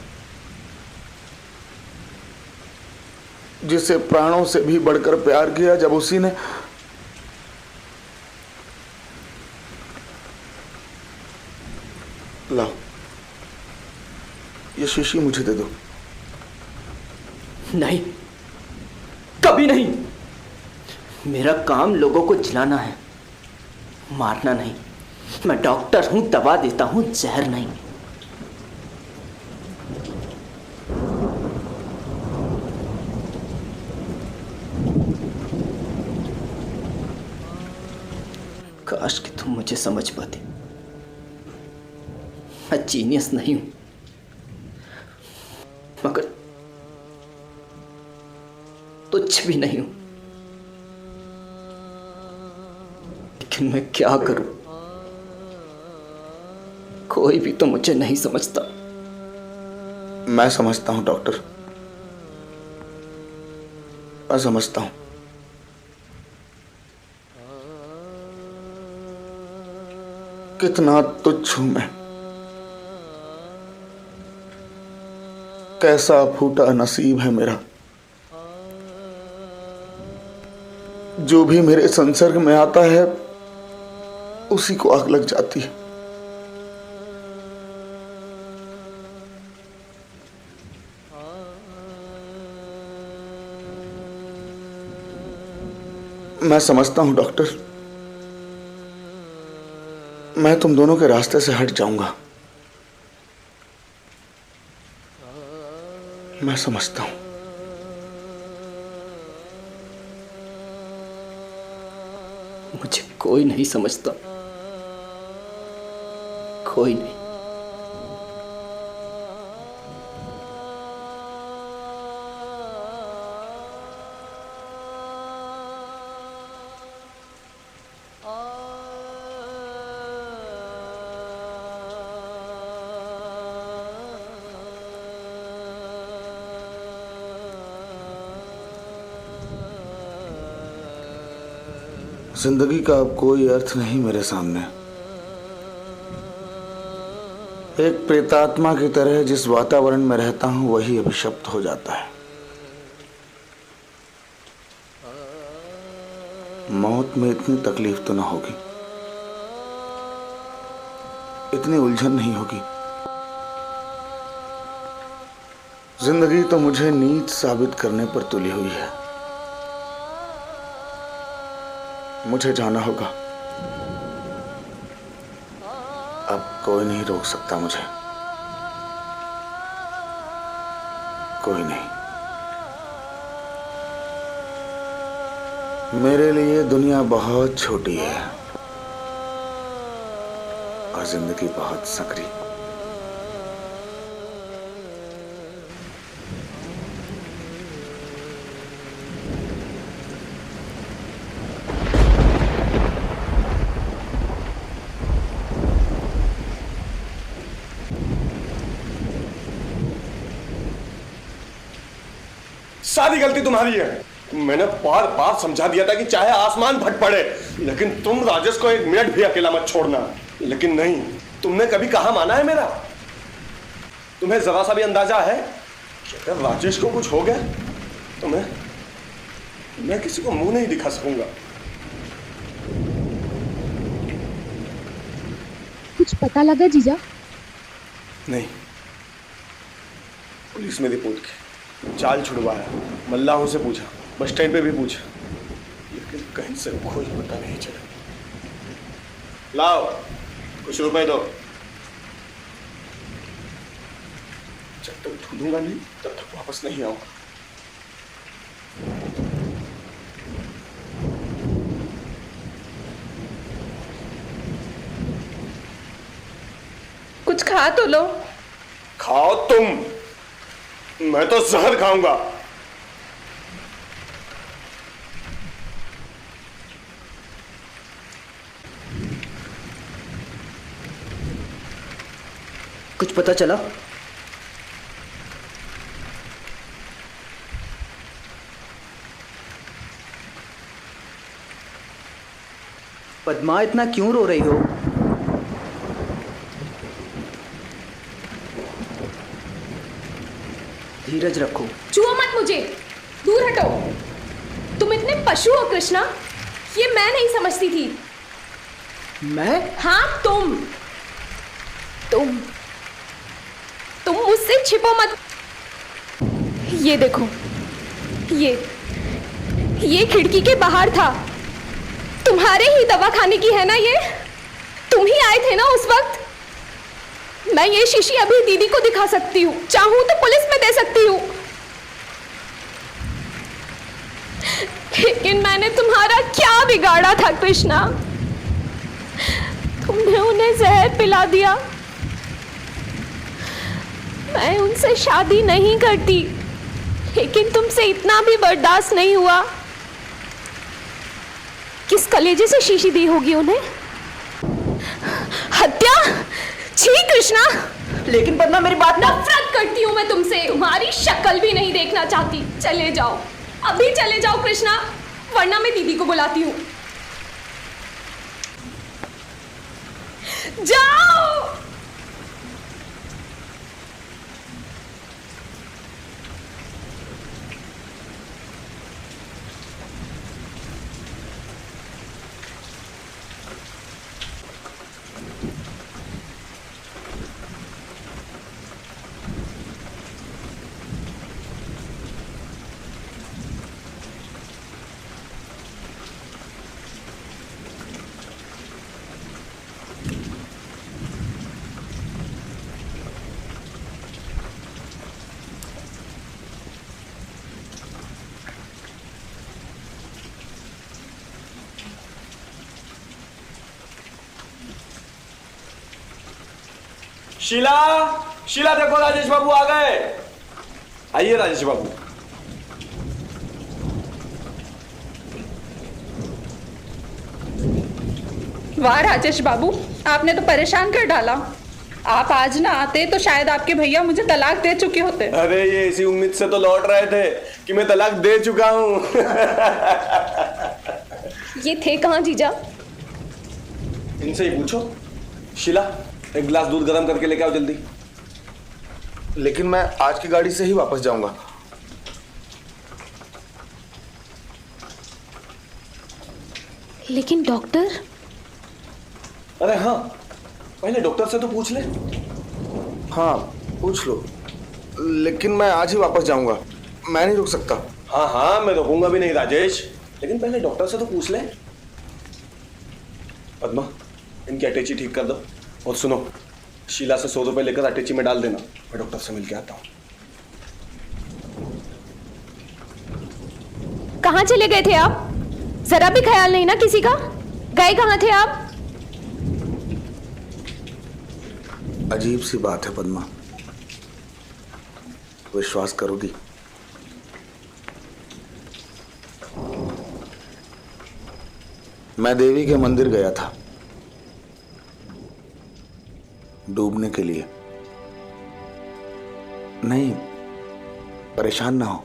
S3: जिसे प्राणों से भी बढ़कर प्यार किया, जब उसी ने लाओ ये शीशी मुझे दे दो।
S6: नहीं, कभी नहीं। मेरा काम लोगों को जिलाना है, मारना नहीं। मैं डॉक्टर हूं, दवा देता हूं, जहर नहीं। काश कि तुम मुझे समझ पाते। मैं जीनियस नहीं हूं, मगर तुच्छ भी नहीं हूं। लेकिन मैं क्या करूं? कोई भी तो मुझे नहीं समझता।
S3: मैं समझता हूं डॉक्टर, मैं समझता हूं। कितना तुच्छ हूं मैं, कैसा फूटा नसीब है मेरा। जो भी मेरे संसर्ग में आता है उसी को आग लग जाती है। मैं समझता हूं डॉक्टर, मैं तुम दोनों के रास्ते से हट जाऊंगा। मैं समझता हूं।
S6: मुझे कोई नहीं समझता, कोई नहीं।
S3: जिंदगी का अब कोई अर्थ नहीं मेरे सामने। एक प्रेतात्मा की तरह जिस वातावरण में रहता हूं वही अभिशप्त हो जाता है। मौत में इतनी तकलीफ तो ना होगी, इतनी उलझन नहीं होगी। जिंदगी तो मुझे नीच साबित करने पर तुली हुई है। मुझे जाना होगा, अब कोई नहीं रोक सकता मुझे, कोई नहीं। मेरे लिए दुनिया बहुत छोटी है और जिंदगी बहुत सकरी।
S8: सारी गलती तुम्हारी है। मैंने बार बार समझा दिया था कि चाहे आसमान फट पड़े लेकिन तुम राजेश को एक मिनट भी अकेला मत छोड़ना, लेकिन नहीं, तुमने कभी कहा माना है मेरा? तुम्हें जरा सा भी अंदाजा है कि अगर राजेश को कुछ हो गया तो मैं किसी को मुंह नहीं दिखा सकूंगा।
S7: कुछ पता लगा जीजा?
S8: नहीं, पुलिस में रिपोर्ट की, चाल छुड़वाया, मल्लाहों से पूछा, बस स्टैंड पे भी पूछा, लेकिन कहीं से खोज पता नहीं चला। लाओ कुछ रुपए दो, जब तक ढूंढूंगा नहीं तब तक वापस नहीं आऊंगा।
S4: कुछ खा तो लो।
S8: खाओ तुम, मैं तो जहर खाऊंगा।
S6: कुछ पता चला? पद्मा, इतना क्यों रो रही हो? धीरज रखो।
S5: छुओ मत मुझे, दूर हटो। तुम इतने पशु हो कृष्णा, ये मैं नहीं समझती थी।
S6: मैं?
S5: हाँ तुम मुझसे छिपो मत। ये देखो, ये खिड़की के बाहर था। तुम्हारे ही दवा खाने की है ना ये? तुम ही आए थे ना उस वक्त? मैं ये शीशी अभी दीदी को दिखा सकती हूँ, चाहूँ तो पुलिस में दे सकती हूँ। लेकिन मैंने तुम्हारा क्या बिगाड़ा था कृष्णा? तुमने उन्हें जहर पिला दिया। मैं उनसे शादी नहीं करती, लेकिन तुमसे इतना भी बर्दाश्त नहीं हुआ। किस कलेजे से शीशी दी होगी उन्हें? हत्या? छी कृष्णा!
S6: लेकिन पद्मा, मेरी बात ना।
S5: नफरत करती हूँ मैं तुमसे, तुम्हारी शक्ल भी नहीं देखना चाहती। चले जाओ, अभी चले जाओ कृष्णा, वरना मैं दीदी को बुलाती हूँ। जाओ।
S8: शीला, शीला देखो राजेश बाबू आ गए। आइए राजेश बाबू।
S4: वाह राजेश बाबू, आपने तो परेशान कर डाला। आप आज ना आते तो शायद आपके भैया मुझे तलाक दे चुके होते।
S8: अरे ये इसी उम्मीद से तो लौट रहे थे कि मैं तलाक दे चुका हूं।
S5: ये थे कहाँ जीजा?
S8: इनसे ही पूछो। शीला, एक गिलास दूध गर्म करके लेके आओ जल्दी।
S2: लेकिन मैं आज की गाड़ी से ही वापस जाऊंगा।
S5: लेकिन डॉक्टर?
S8: अरे हाँ, पहले डॉक्टर से तो पूछ ले।
S2: हाँ पूछ लो, लेकिन मैं आज ही वापस जाऊंगा, मैं नहीं रुक सकता।
S8: हाँ हाँ, मैं रोकूंगा भी नहीं राजेश, लेकिन पहले डॉक्टर से तो पूछ ले। पद्मा, इनकी अटैची ठीक कर दो। और सुनो, शीला से 100 रुपए लेकर अटैची में डाल देना, मैं डॉक्टर से मिल के आता हूँ।
S5: कहाँ चले गए थे आप? जरा भी ख्याल नहीं ना किसी का? गए कहाँ थे आप?
S2: अजीब सी बात है पद्मा, विश्वास करोगी? मैं देवी के मंदिर गया था डूबने के लिए। नहीं, परेशान ना हो,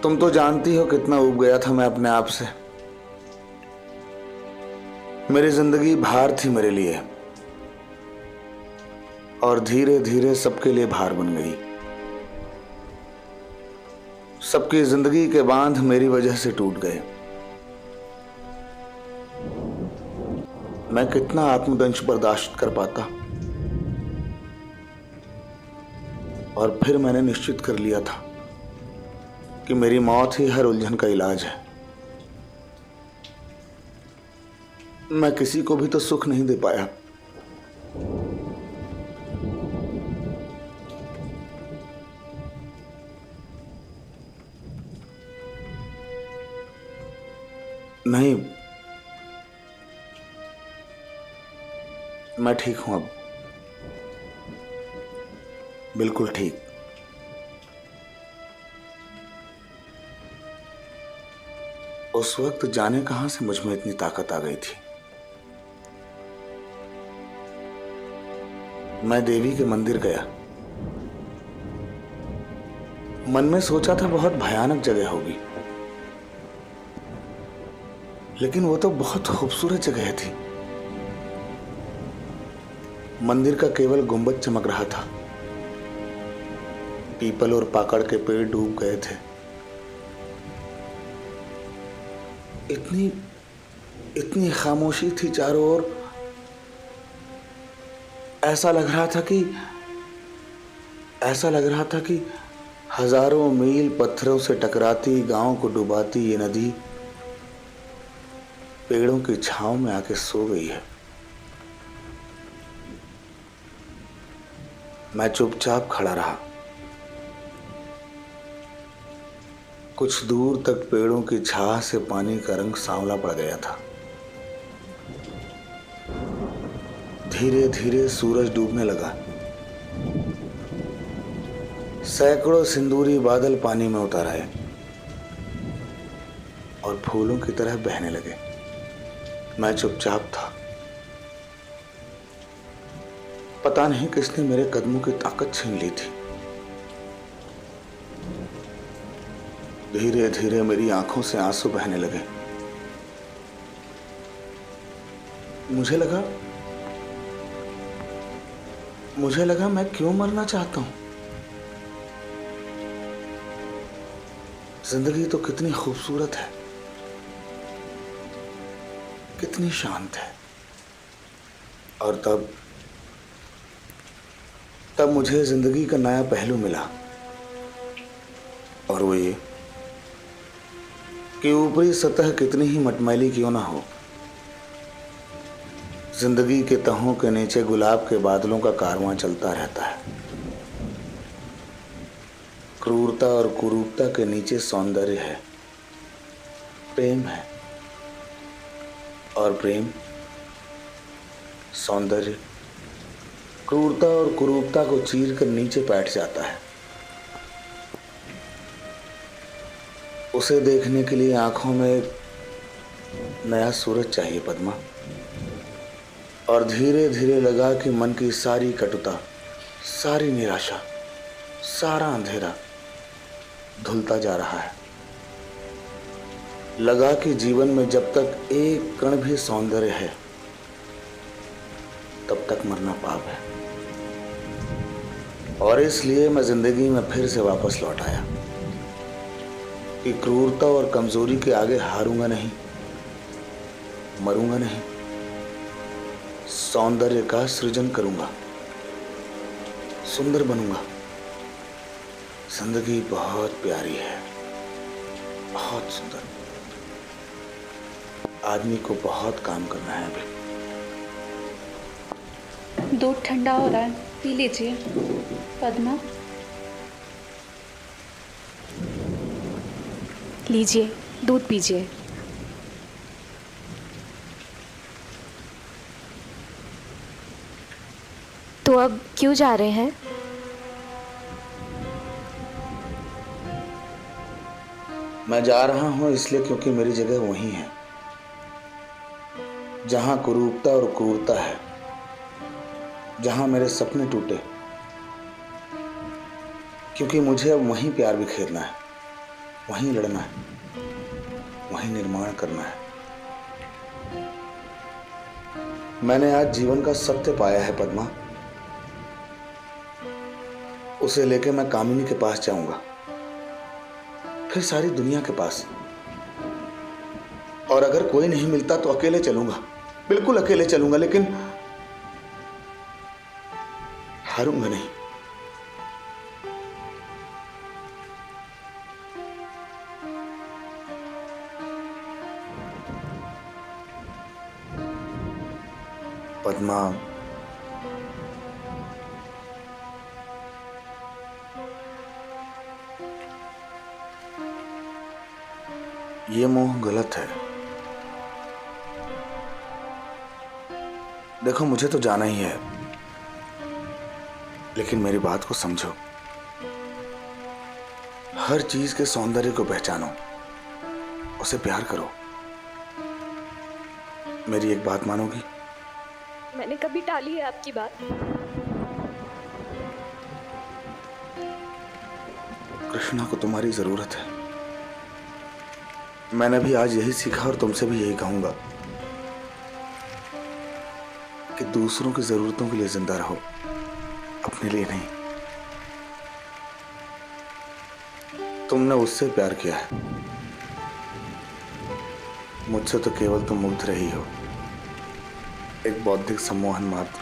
S3: तुम तो जानती हो कितना ऊब गया था मैं अपने आप से। मेरी जिंदगी भार थी मेरे लिए, और धीरे धीरे सबके लिए भार बन गई। सबकी जिंदगी के बांध मेरी वजह से टूट गए। मैं कितना आत्मदंश बर्दाश्त कर पाता। और फिर मैंने निश्चित कर लिया था कि मेरी मौत ही हर उलझन का इलाज है। मैं किसी को भी तो सुख नहीं दे पाया। नहीं, मैं ठीक हूं अब, बिल्कुल ठीक। उस वक्त जाने कहां से मुझ में इतनी ताकत आ गई थी। मैं देवी के मंदिर गया। मन में सोचा था बहुत भयानक जगह होगी, लेकिन वो तो बहुत खूबसूरत जगह थी। मंदिर का केवल गुंबद चमक रहा था। पीपल और पाकड़ के पेड़ डूब गए थे। इतनी खामोशी थी चारों ओर। ऐसा लग रहा था कि हजारों मील पत्थरों से टकराती, गांव को डुबाती ये नदी पेड़ों की छांव में आके सो गई है। मैं चुपचाप खड़ा रहा। कुछ दूर तक पेड़ों की छाह से पानी का रंग सांवला पड़ गया था। धीरे धीरे सूरज डूबने लगा। सैकड़ों सिंदूरी बादल पानी में उतर आए और फूलों की तरह बहने लगे। मैं चुपचाप था। पता नहीं किसने मेरे कदमों की ताकत छीन ली थी। धीरे धीरे मेरी आंखों से आंसू बहने लगे। मुझे लगा मैं क्यों मरना चाहता हूं। जिंदगी तो कितनी खूबसूरत है, कितनी शांत है। और तब मुझे जिंदगी का नया पहलू मिला, और वो ये कि ऊपरी सतह कितनी ही मटमैली क्यों ना हो, जिंदगी के तहों के नीचे गुलाब के बादलों का कारवां चलता रहता है। क्रूरता और कुरूपता के नीचे सौंदर्य है, प्रेम है, और प्रेम, सौंदर्य, क्रूरता और कुरूपता को चीर कर नीचे बैठ जाता है। उसे देखने के लिए आंखों में एक नया सूरज चाहिए पद्मा। और धीरे धीरे लगा कि मन की सारी कटुता, सारी निराशा, सारा अंधेरा धुलता जा रहा है। लगा कि जीवन में जब तक एक कण भी सौंदर्य है तब तक मरना पाप है। और इसलिए मैं जिंदगी में फिर से वापस लौट आया कि क्रूरता और कमजोरी के आगे हारूंगा नहीं, मरूंगा नहीं, सौंदर्य का सृजन करूंगा, सुंदर बनूंगा। जिंदगी बहुत प्यारी है, बहुत सुंदर। आदमी को बहुत काम करना है अभी।
S4: दूध ठंडा हो रहा है, पी लीजिए। पद्मा,
S5: लीजिए, दूध पीजिए। तो अब क्यों जा रहे हैं?
S3: मैं जा रहा हूं इसलिए क्योंकि मेरी जगह वही है जहां कुरूपता और क्रूरता है, जहां मेरे सपने टूटे, क्योंकि मुझे अब वहीं प्यार बिखेरना है,
S2: वहीं लड़ना है, वहीं निर्माण करना है। मैंने आज जीवन का सत्य पाया है पद्मा। उसे लेके मैं कामिनी के पास जाऊंगा, फिर सारी दुनिया के पास। और अगर कोई नहीं मिलता तो अकेले चलूंगा, बिल्कुल अकेले चलूंगा, लेकिन हारूंगा नहीं। पद्मा, ये मोह गलत है। देखो, मुझे तो जाना ही है, लेकिन मेरी बात को समझो। हर चीज के सौंदर्य को पहचानो, उसे प्यार करो। मेरी एक बात मानोगी?
S5: मैंने कभी टाली है आपकी बात?
S2: कृष्णा को तुम्हारी जरूरत है। मैंने भी आज यही सीखा और तुमसे भी यही कहूंगा कि दूसरों की जरूरतों के लिए जिंदा रहो, अपने लिए नहीं। तुमने उससे प्यार किया है, मुझसे तो केवल तुम मुग्ध रही हो, एक बौद्धिक सम्मोहन मात्र।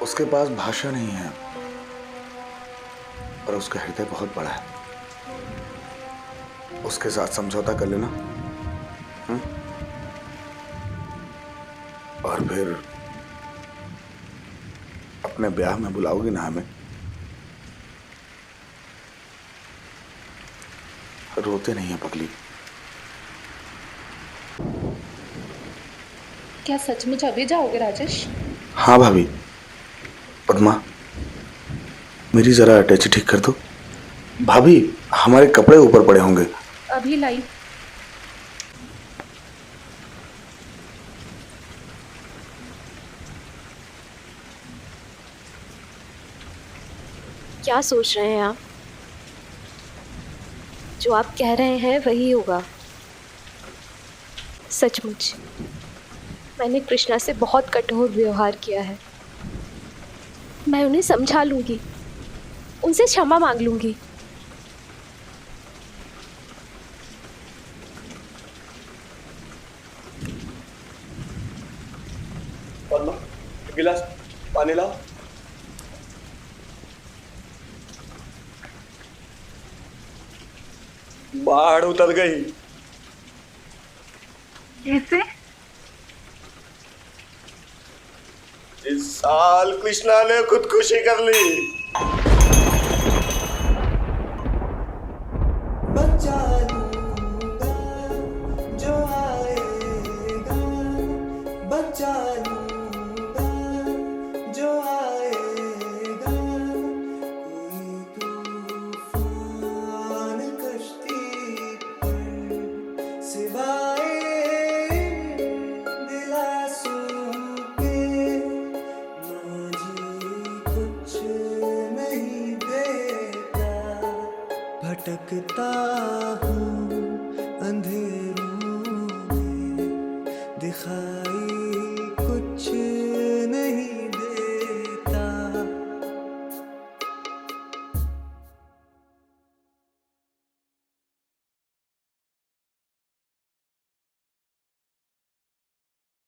S2: उसके पास भाषा नहीं है और उसका हृदय बहुत बड़ा है। उसके साथ समझौता कर लेना, और फिर अपने ब्याह में बुलाओगी ना हमें? रोते नहीं है पगली।
S4: क्या सचमुच अभी जाओगे राजेश?
S2: हाँ भाभी। पद्मा, मेरी जरा अटैची ठीक कर दो। भाभी, हमारे कपड़े ऊपर पड़े होंगे।
S4: अभी लाई।
S5: क्या सोच रहे हैं आप? जो आप कह रहे हैं वही होगा। सचमुच मैंने कृष्णा से बहुत कठोर व्यवहार किया है। मैं उन्हें समझा लूंगी, उनसे क्षमा मांग लूंगी।
S8: पद्मा, गिलास पानी लाओ। बाढ़ उतर गई।
S4: कैसे?
S8: इस साल कृष्णा ने खुदकुशी कर ली।
S1: बचा लूंगा जो आएगा, बचा लूंगा जो आएगा। कोई तूफान कश्ती पर सिवाय दिलासों के माझी कुछ नहीं देता। भटकता हूँ अंधेरों में, दिखाई कुछ